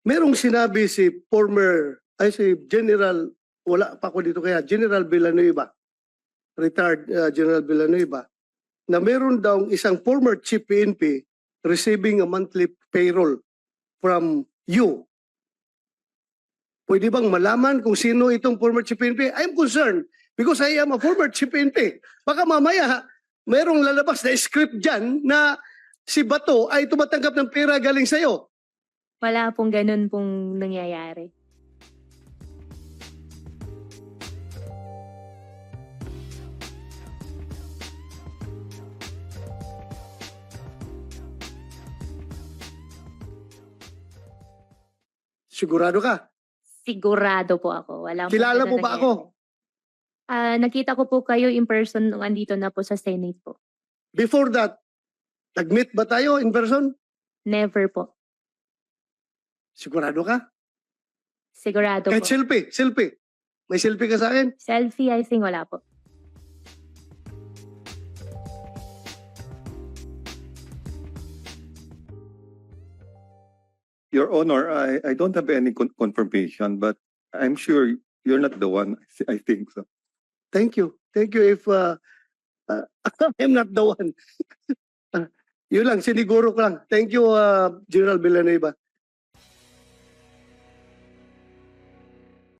merong sinabi si si General, wala pa ako dito kaya, General Villanueva, retired General Villanueva, na meron daw isang former chief PNP receiving a monthly payroll from you. Pwede bang malaman kung sino itong former chief PNP? I'm concerned because I am a former chief PNP. Baka mamaya, merong lalabas na script dyan na si Bato ay tumatanggap ng pera galing sa'yo. Wala pong ganun pong nangyayari. Sigurado ka? Sigurado po ako. Wala pong Kilala ganun mo ba nangyayari. ako? Nakita ko po kayo in person nung andito na po sa Senate po. Before that, nag-meet ba tayo in person? Never po. Sigurado ka? Sigurado Kahit po. selfie. May selfie ka sa akin? Selfie, I think wala po. Your Honor, I don't have any confirmation, but I'm sure you're not the one. I think so. Thank you. Thank you if I'm not the one. Yun lang, siniguro ko lang. Thank you, General Villanueva.